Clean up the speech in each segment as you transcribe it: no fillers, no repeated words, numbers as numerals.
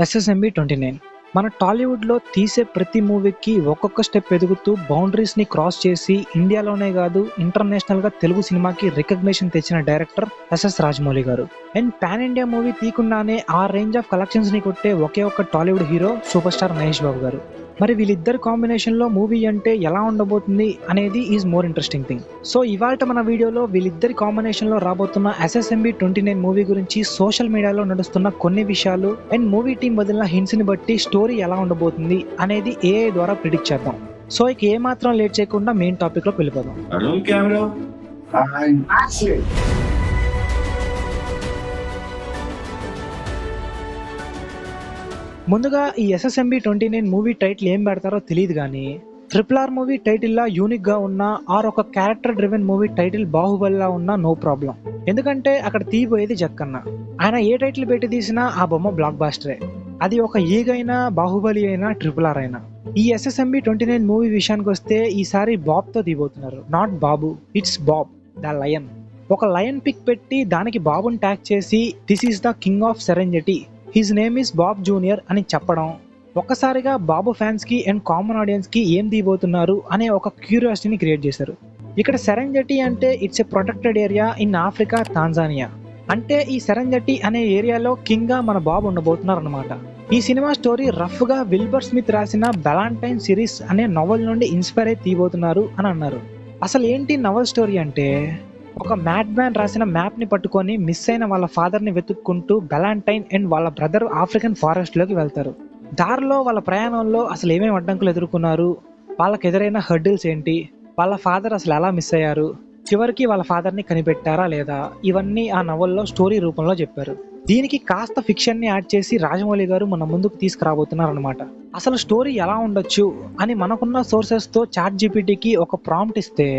SSMB 29 మన టాలీవుడ్లో తీసే ప్రతి మూవీకి ఒక్కొక్క స్టెప్ ఎదుగుతూ బౌండరీస్ని క్రాస్ చేసి ఇండియాలోనే కాదు ఇంటర్నేషనల్గా తెలుగు సినిమాకి రికగ్నిషన్ తెచ్చిన డైరెక్టర్ ఎస్ఎస్ రాజమౌళి గారు. అండ్ పాన్ ఇండియా మూవీ తీయకుండానే ఆ రేంజ్ ఆఫ్ కలెక్షన్స్ని కొట్టే ఒకే ఒక్క Tollywood hero super star Mahesh Babu గారు. మరి వీళ్ళిద్దరు కాంబినేషన్లో మూవీ అంటే ఎలా ఉండబోతుంది అనేది is more interesting thing. So ఇవాళ మన వీడియోలో వీళ్ళిద్దరి కాంబినేషన్లో రాబోతున్న ఎస్ఎస్ఎంబి 29 మూవీ గురించి, సోషల్ మీడియాలో నడుస్తున్న కొన్ని విషయాలు అండ్ మూవీ టీం వదిలిన హింట్స్ని బట్టి స్టోరీ ఎలా ఉండబోతుంది అనేది ఏఐ ద్వారా ప్రిడిక్ట్ చేద్దాం. సో ఇక ఏమాత్రం లేట్ చేయకుండా మెయిన్ టాపిక్లోకి వెళ్ళిపోదాం. ముందుగా ఈ ఎస్ఎస్ఎంబి 29 మూవీ టైటిల్ ఏం పెడతారో తెలియదు కానీ RRR మూవీ టైటిల్లా యూనిక్గా ఉన్న ఆర్ ఒక క్యారెక్టర్ డ్రివెన్ మూవీ టైటిల్ బాహుబలిలా ఉన్నా నో ప్రాబ్లం. ఎందుకంటే అక్కడ తీయబోయేది జక్కన్న. ఆయన ఏ టైటిల్ పెట్టి తీసినా ఆ బొమ్మ బ్లాక్ బాస్టరే. అది ఒక ఈగైనా, బాహుబలి అయినా, RRR అయినా. ఈ ఎస్ఎస్ఎంబి 29 మూవీ విషయానికి వస్తే ఈసారి బాబ్తో తీయబోతున్నారు. Not Babu, it's Bob the lion. ఒక లయన్ పిక్ పెట్టి దానికి బాబుని ట్యాగ్ చేసి this is the king of Serengeti, his name is Bob junior అని చెప్పడం ఒక్కసారిగా బాబు ఫ్యాన్స్కి అండ్ కామన్ ఆడియన్స్కి ఏం తీయబోతున్నారు అనే ఒక క్యూరియాసిటీని క్రియేట్ చేశారు. ఇక్కడ సెరెంజెటీ అంటే it's a protected area in Africa, Tanzania. అంటే ఈ సెరెంజెటీ అనే ఏరియాలో కింగ్గా మన బాబు ఉండబోతున్నారు అనమాట. ఈ సినిమా స్టోరీ రఫ్గా విల్బర్ స్మిత్ రాసిన బెలాంటైన్ సిరీస్ అనే నవల్ నుండి ఇన్స్పైర్ అయి తీయబోతున్నారు అని అన్నారు. అసలు ఏంటి నవల్ స్టోరీ అంటే, ఒక మ్యాడ్ మ్యాన్ రాసిన మ్యాప్ని పట్టుకొని మిస్ అయిన వాళ్ళ ఫాదర్ని వెతుక్కుంటూ బెలాంటైన్ అండ్ వాళ్ళ బ్రదర్ ఆఫ్రికన్ ఫారెస్ట్లోకి వెళ్తారు. దారిలో వాళ్ళ ప్రయాణంలో అసలు ఏమేమి అడ్డంకులు ఎదుర్కొన్నారు, వాళ్ళకి ఎదురైన హర్డిల్స్ ఏంటి, వాళ్ళ ఫాదర్ అసలు ఎలా మిస్ అయ్యారు, చివరికి వాళ్ళ ఫాదర్ని కనిపెట్టారా లేదా, ఇవన్నీ ఆ నవల్లో స్టోరీ రూపంలో చెప్పారు. దీనికి కాస్త ఫిక్షన్ని యాడ్ చేసి రాజమౌళి గారు మన ముందుకు తీసుకురాబోతున్నారు అనమాట. అసలు స్టోరీ ఎలా ఉండొచ్చు అని మనకున్న సోర్సెస్తో చాట్ జీపీటీకి ఒక ప్రాంప్ట్ ఇస్తే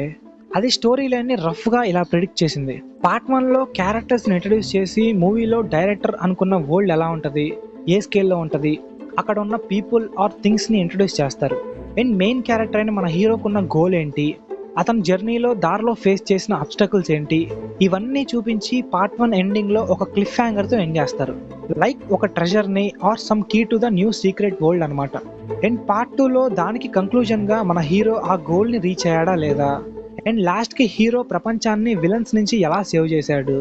అది స్టోరీ లైన్ని రఫ్గా ఇలా ప్రిడిక్ట్ చేసింది. పార్ట్ 1లో క్యారెక్టర్స్ని ఇంట్రడ్యూస్ చేసి మూవీలో డైరెక్టర్ అనుకున్న వరల్డ్ ఎలా ఉంటుంది, ఏ స్కేల్లో ఉంటుంది, అక్కడ ఉన్న పీపుల్ ఆర్ థింగ్స్ని ఇంట్రడ్యూస్ చేస్తారు. అండ్ మెయిన్ క్యారెక్టర్ అయిన మన హీరోకున్న గోల్ ఏంటి, అతని జర్నీలో దారిలో ఫేస్ చేసిన అబ్స్టకల్స్ ఏంటి, ఇవన్నీ చూపించి పార్ట్ 1 ఎండింగ్లో ఒక క్లిఫ్ హ్యాంగర్తో ఎండ్ చేస్తారు. లైక్ ఒక ట్రెజర్ని or some key to the new secret world అనమాట. అండ్ పార్ట్ 2లో దానికి కంక్లూజన్గా మన హీరో ఆ గోల్ని రీచ్ అయ్యాడా లేదా, అండ్ లాస్ట్కి హీరో ప్రపంచాన్ని విలన్స్ నుంచి ఎలా సేవ్ చేశాడు,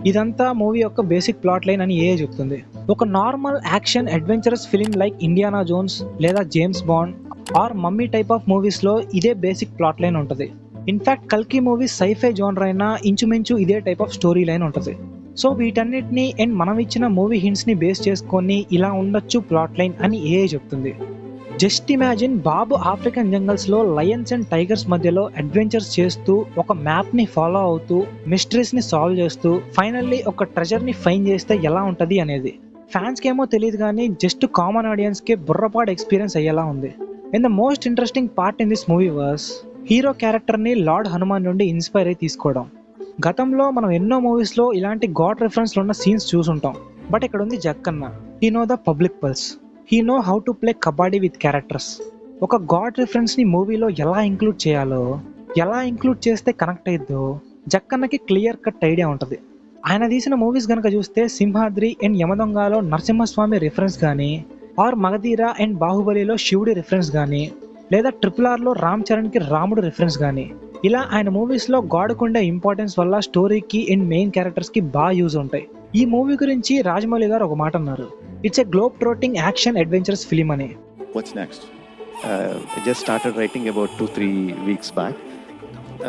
ఇదంతా మూవీ యొక్క బేసిక్ ప్లాట్ లైన్ అని చెప్తుంది. ఒక normal action adventurous film like Indiana Jones లేదా James Bond or Mummy type of మూవీస్లో ఇదే బేసిక్ ప్లాట్ లైన్ ఉంటుంది. ఇన్ఫ్యాక్ట్ కల్కి మూవీస్ సైఫై జోనర్ అయినా ఇంచుమించు ఇదే టైప్ ఆఫ్ స్టోరీ లైన్ ఉంటుంది. సో వీటన్నిటిని అండ్ మనం ఇచ్చిన మూవీ హింట్స్ని బేస్ చేసుకొని ఇలా ఉండొచ్చు ప్లాట్ లైన్ అని చెప్తుంది. జస్ట్ ఇమాజిన్ బాబు ఆఫ్రికన్ జంగల్స్లో లయన్స్ అండ్ టైగర్స్ మధ్యలో అడ్వెంచర్స్ చేస్తూ, ఒక మ్యాప్ని ఫాలో అవుతూ, మిస్టరీస్ని సాల్వ్ చేస్తూ, ఫైనల్లీ ఒక ట్రెజర్ని ఫైండ్ చేస్తే ఎలా ఉంటుంది అనేది. ఫ్యాన్స్కి ఏమో తెలియదు కానీ జస్ట్ కామన్ ఆడియన్స్కి బుర్రపాటు ఎక్స్పీరియన్స్ అయ్యేలా ఉంది. And the most interesting part in this movie was hero క్యారెక్టర్ని లార్డ్ హనుమాన్ నుండి ఇన్స్పైర్ అయి తీసుకోవడం. గతంలో మనం ఎన్నో మూవీస్లో ఇలాంటి గాడ్ రిఫరెన్స్లో ఉన్న సీన్స్ చూసుంటాం. బట్ ఇక్కడ ఉంది Jakkanna. He know the public pulse, he know how to play kabaddi with characters. ఒక గాడ్ రిఫరెన్స్ని మూవీలో ఎలా ఇంక్లూడ్ చేయాలో, ఎలా ఇంక్లూడ్ చేస్తే కనెక్ట్ అయ్యిద్దో జక్కన్నకి క్లియర్ కట్ ఐడియా ఉంటుంది. ఆయన తీసిన మూవీస్ కనుక చూస్తే సింహాద్రి అండ్ యమదొంగలో నరసింహస్వామి రిఫరెన్స్ కానీ, ఆర్ మగధీర అండ్ బాహుబలిలో శివుడి రిఫరెన్స్ కానీ, లేదా RRRలో రామ్ చరణ్కి రాముడు రిఫరెన్స్ కానీ, ఇలా ఆయన మూవీస్లో గాడ్కు ఉండే ఇంపార్టెన్స్ వల్ల స్టోరీకి అండ్ మెయిన్ క్యారెక్టర్స్కి బాగా యూజ్ ఉంటాయి. ఈ మూవీ గురించి రాజమౌళి గారు ఒక మాట అన్నారు, it's a globe ట్రోటింగ్ action adventurous film అని. What's next? I just started writing about 2-3 weeks back.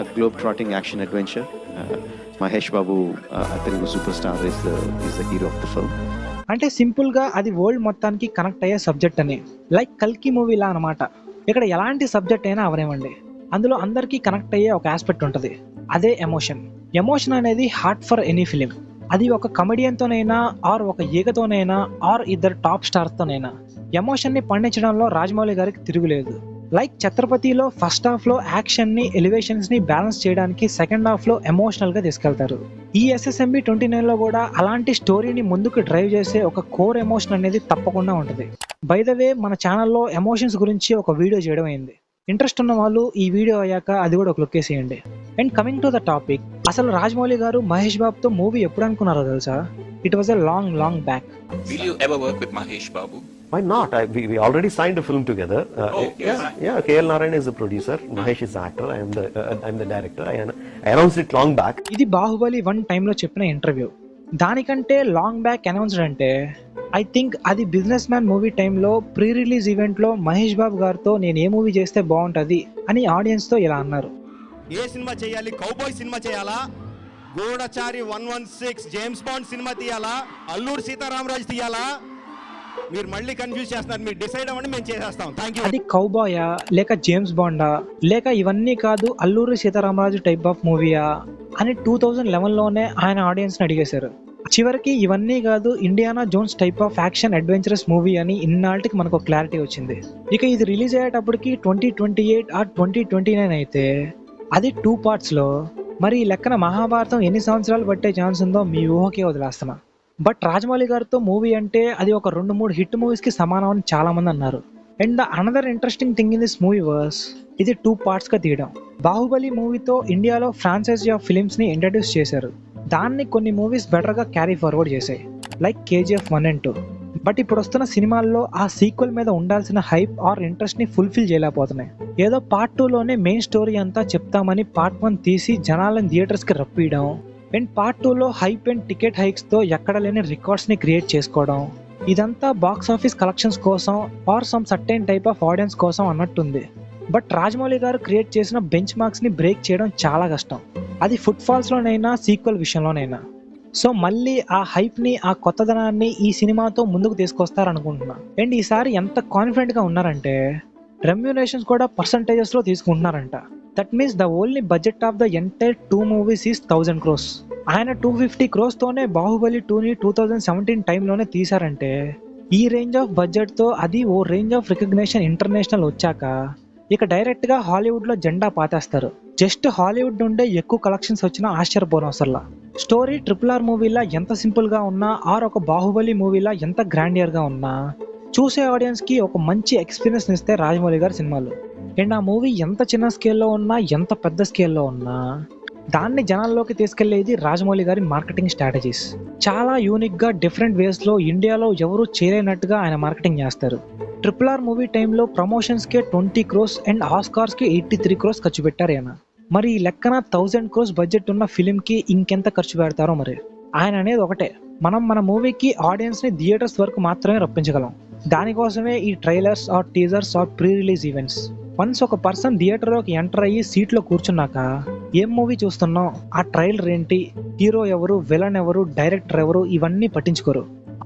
A globe-trotting action adventure. Mahesh Babu, Telugu superstar, is the hero of the film. అంటే సింపుల్గా అది వరల్డ్ మొత్తానికి కనెక్ట్ అయ్యే subject అని, like కల్కి మూవీలా అనమాట. ఇక్కడ ఎలాంటి సబ్జెక్ట్ అయినా అవరేమండి, అందులో అందరికీ కనెక్ట్ అయ్యే ఒక ఆస్పెక్ట్ ఉంటుంది, అదే ఎమోషన్. ఎమోషన్ అనేది హార్ట్ ఫర్ ఎనీ ఫిలిం. అది ఒక కమెడియన్తోనైనా, ఆర్ ఒక ఈగతోనైనా, ఆర్ ఇద్దరు టాప్ స్టార్స్తోనైనా ఎమోషన్ని పండించడంలో రాజమౌళి గారికి తిరుగులేదు. లైక్ ఛత్రపతిలో ఫస్ట్ హాఫ్లో యాక్షన్ని, ఎలివేషన్స్ని బ్యాలెన్స్ చేయడానికి సెకండ్ హాఫ్లో ఎమోషనల్గా తీసుకెళ్తారు. ఈ ఎస్ఎస్ఎంబి 29లో కూడా అలాంటి స్టోరీని ముందుకు డ్రైవ్ చేసే ఒక కోర్ ఎమోషన్ అనేది తప్పకుండా ఉంటుంది. బై ద వే మన ఛానల్లో ఎమోషన్స్ గురించి ఒక వీడియో చేయడం అయింది. ఇంట్రెస్ట్ ఉన్న వాళ్ళు ఈ వీడియో అయ్యాక అది కూడా ఒక లుక్ వేసేయండి. And coming to the topic, అసలు రాజమౌళి గారు మహేష్ బాబుతో మూవీ ఎప్పుడు అనుకున్నారో తెలుసా? It was a long back. Will you ever work with Mahesh Babu? Why not? We already signed a film together. Yeah. KL Narayan is the producer. Mahesh is the actor. I'm the director. I announced it long back. ఇది బాహుబలి 1 టైంలో చెప్పిన interview. దానికంటే long back announced అంటే I think అది business man movie టైంలో pre release ఈవెంట్లో మహేష్ బాబు గారితో నేను ఏ మూవీ చేస్తే బాగుంటుంది అని ఆడియన్స్తో ఇలా అన్నారు. ఏ సినిమా చేయాలి? కౌబాయ్ సినిమా చేయాలా? గూఢచారి 116 జేమ్స్ బాండ్ సినిమా తీయాలా? అల్లూరు సీతారామరాజు తీయాలా? మీరు మళ్ళీ కన్ఫ్యూజ్ చేస్తున్నారు. మీరు డిసైడ్ అవ్వండి, మేము చేసేస్తాం. Thank you. అది కౌబాయా లేక జేమ్స్ బాండా లేక ఇవన్నీ కాదు అల్లూరి సీతారామరాజు టైప్ ఆఫ్ మూవీయా అని 2011లోనే ఆయన ఆడియన్స్ని అడిగేశారు. చివరికి ఇవన్నీ కాదు Indiana Jones type of action adventurous movie అని ఇన్నాళ్ళకి మనకు క్లారిటీ వచ్చింది. ఇక ఇది రిలీజ్ అయ్యేటప్పటికి 2028 ఆర్ 2029 అయితే అది 2 పార్ట్స్లో. మరి ఈ లెక్కన మహాభారతం ఎన్ని సంవత్సరాలు పట్టే ఛాన్స్ ఉందో మీ ఊహకే వదిలేస్తున్నా. బట్ రాజమౌళి గారితో మూవీ అంటే అది ఒక 2-3 హిట్ మూవీస్కి సమానం అని చాలా మంది అన్నారు. And the another interesting thing in this movie was ఇది 2 పార్ట్స్గా తీయడం. బాహుబలి మూవీతో ఇండియాలో ఫ్రాంచైజీ ఆఫ్ ఫిలిమ్స్ని ఇంట్రడ్యూస్ చేశారు. దాన్ని కొన్ని మూవీస్ బెటర్గా క్యారీ ఫార్వర్డ్ చేశాయి, లైక్ KGF 1 and 2. బట్ ఇప్పుడు వస్తున్న సినిమాల్లో ఆ సీక్వెల్ మీద ఉండాల్సిన హైప్ ఆర్ ఇంట్రెస్ట్ని ఫుల్ఫిల్ చేయలేకపోతున్నాయి. ఏదో పార్ట్ 2లోనే మెయిన్ స్టోరీ అంతా చెప్తామని పార్ట్ 1 తీసి జనాలను థియేటర్స్కి రప్పియడం, అండ్ పార్ట్ 2లో హైప్ అండ్ టికెట్ హైక్స్తో ఎక్కడ లేని రికార్డ్స్ని క్రియేట్ చేసుకోవడం, ఇదంతా బాక్స్ ఆఫీస్ కలెక్షన్స్ కోసం or some certain type of audience కోసం అన్నట్టుంది. బట్ రాజమౌళి గారు క్రియేట్ చేసిన బెంచ్ మార్క్స్ని బ్రేక్ చేయడం చాలా కష్టం, అది ఫుట్ ఫాల్స్లోనైనా సీక్వెల్ విషయంలోనైనా. సో మళ్ళీ ఆ హైప్ని ఆ కొత్తదనాన్ని ఈ సినిమాతో ముందుకు తీసుకొస్తారనుకుంటున్నా. అండ్ ఈసారి ఎంత కాన్ఫిడెంట్గా ఉన్నారంటే రెమ్యూనరేషన్స్ కూడా పర్సంటేజెస్లో తీసుకుంటున్నారంట. That means the only budget of the entire 2 movies is 1000 crores. ఆయన 250 crores-తోనే బాహుబలి 2ని 2017 టైంలోనే తీశారంటే ఈ రేంజ్ ఆఫ్ బడ్జెట్తో అది ఓ రేంజ్ ఆఫ్ రికగ్నేషన్ ఇంటర్నేషనల్ వచ్చాక ఇక డైరెక్ట్గా హాలీవుడ్లో జెండా పాతేస్తారు. జస్ట్ హాలీవుడ్ నుండే ఎక్కువ కలెక్షన్స్ వచ్చినా ఆశ్చర్యపోనవసరంలా. స్టోరీ RRR మూవీలా ఎంత సింపుల్గా ఉన్నా ఆర్ ఒక బాహుబలి మూవీలా ఎంత గ్రాండియర్గా ఉన్నా చూసే ఆడియన్స్కి ఒక మంచి ఎక్స్పీరియన్స్ ఇస్తే రాజమౌళి గారి సినిమాలు. అండ్ ఆ మూవీ ఎంత చిన్న స్కేల్లో ఉన్నా ఎంత పెద్ద స్కేల్లో ఉన్నా దాన్ని జనాల్లోకి తీసుకెళ్లేది రాజమౌళి గారి మార్కెటింగ్ స్ట్రాటజీస్. చాలా యూనిక్గా డిఫరెంట్ వేస్లో ఇండియాలో ఎవరూ చేయలేనట్టుగా ఆయన మార్కెటింగ్ చేస్తారు. RRR మూవీ టైంలో ప్రమోషన్స్కే 20 crores అండ్ ఆస్కార్స్కి 83 crores ఖర్చు పెట్టారు ఆయన. మరి ఈ లెక్కన 1000 crores బడ్జెట్ ఉన్న ఫిలింకి ఇంకెంత ఖర్చు పెడతారో మరి. ఆయన అనేది ఒకటే, మనం మన మూవీకి ఆడియన్స్ని థియేటర్స్ వరకు మాత్రమే రప్పించగలం. దానికోసమే ఈ trailers or teasers or pre release events. Once ఒక పర్సన్ థియేటర్లోకి ఎంటర్ అయ్యి సీట్లో కూర్చున్నాక ఏం మూవీ చూస్తున్నాం, ఆ ట్రైలర్ ఏంటి, హీరో ఎవరు, విలన్ ఎవరు, డైరెక్టర్ ఎవరు, ఇవన్నీ పట్టించుకోరు.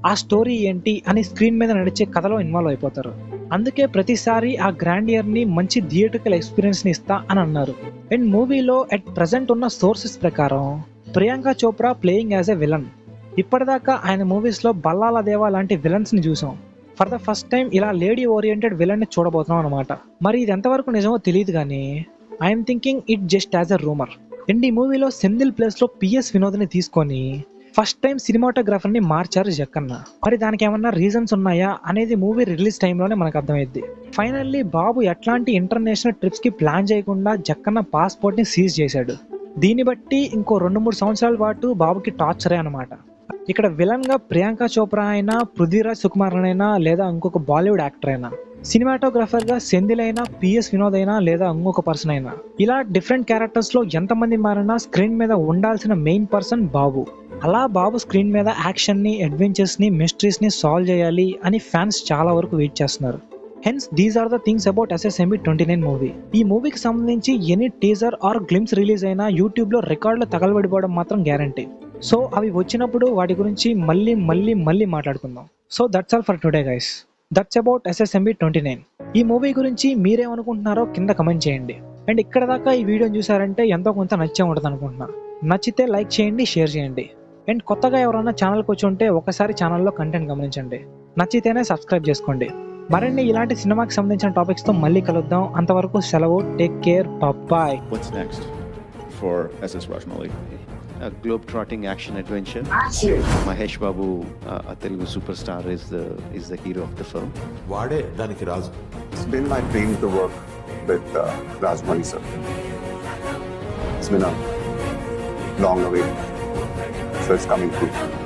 ఆ స్టోరీ ఏంటి అని స్క్రీన్ మీద నడిచే కథలో ఇన్వాల్వ్ అయిపోతారు. అందుకే ప్రతిసారి ఆ గ్రాండియర్ని మంచి థియేటర్కల్ ఎక్స్పీరియన్స్ని ఇస్తా అని అన్నారు. అండ్ మూవీలో అట్ ప్రజెంట్ ఉన్న సోర్సెస్ ప్రకారం Priyanka Chopra playing as a villain. ఇప్పటిదాకా ఆయన మూవీస్లో బల్లాల దేవా లాంటి విలన్స్ని చూసాం. ఫర్ ద ఫస్ట్ టైం ఇలా లేడీ ఓరియంటెడ్ విలన్ని చూడబోతున్నాం అనమాట. మరి ఇది ఎంతవరకు నిజమో తెలియదు కానీ I'm thinking it just as a rumour. And ఈ మూవీలో సెంధిల్ ప్లేస్లో PS వినోద్ని తీసుకొని ఫస్ట్ టైం సినిమాటోగ్రాఫర్ని మార్చారు జక్కన్న. మరి దానికి ఏమన్నా రీజన్స్ ఉన్నాయా అనేది మూవీ రిలీజ్ టైంలోనే మనకు అర్థమైద్ది. ఫైనల్లీ బాబు ఎట్లాంటి ఇంటర్నేషనల్ ట్రిప్స్కి ప్లాన్ చేయకుండా జక్కన్న పాస్పోర్ట్ని సీజ్ చేశాడు. దీన్ని బట్టి ఇంకో 2-3 సంవత్సరాల పాటు బాబుకి టార్చరే అనమాట. ఇక్కడ విలన్గా ప్రియాంక చోప్రా అయినా, పృథ్వీరాజ్ సుకుమారన్ అయినా, లేదా ఇంకొక బాలీవుడ్ యాక్టర్ అయినా, సినిమాటోగ్రాఫర్గా సెంధిల్ అయినా, PS వినోద్ అయినా, లేదా ఇంకొక పర్సన్ అయినా, ఇలా డిఫరెంట్ క్యారెక్టర్స్లో ఎంతమంది మారినా స్క్రీన్ మీద ఉండాల్సిన మెయిన్ పర్సన్ బాబు. అలా బాబు స్క్రీన్ మీద యాక్షన్ని, అడ్వెంచర్స్ని, మిస్టరీస్ని సాల్వ్ చేయాలి అని ఫ్యాన్స్ చాలా వరకు వెయిట్ చేస్తున్నారు. Hence these are the things about SSMB 29 movie. ఈ మూవీకి సంబంధించి any teaser or glimpse release అయినా యూట్యూబ్లో రికార్డులు తగలబడిపోవడం మాత్రం గ్యారంటీ. సో అవి వచ్చినప్పుడు వాటి గురించి మళ్ళీ మాట్లాడుకుందాం. So that's all for today guys. That's about SSMB 29. ఈ మూవీ గురించి మీరేమనుకుంటున్నారో కింద కమెంట్ చేయండి. అండ్ ఇక్కడ దాకా ఈ వీడియోని చూసారంటే ఎంతో కొంత నచ్చే ఉంటుంది అనుకుంటున్నా. నచ్చితే లైక్ చేయండి, షేర్ చేయండి. అండ్ కొత్తగా ఎవరైనా ఛానల్కి వచ్చి ఉంటే ఒకసారి ఛానల్లో కంటెంట్ గమనించండి. నచ్చితేనే సబ్స్క్రైబ్ చేసుకోండి. మరిన్ని ఇలాంటి సినిమాకి సంబంధించిన టాపిక్స్తో మళ్ళీ కలుద్దాం. అంతవరకు సెలవు. Take care. Bye. What's next for SS Rajmouli? A globe-trotting action adventure. Mahesh Babu, a Telugu superstar, is the hero of the film. వాడే దానికి రాజు. It's been my dream to work with Rajmouli sir. It's been a long await, so it's coming true.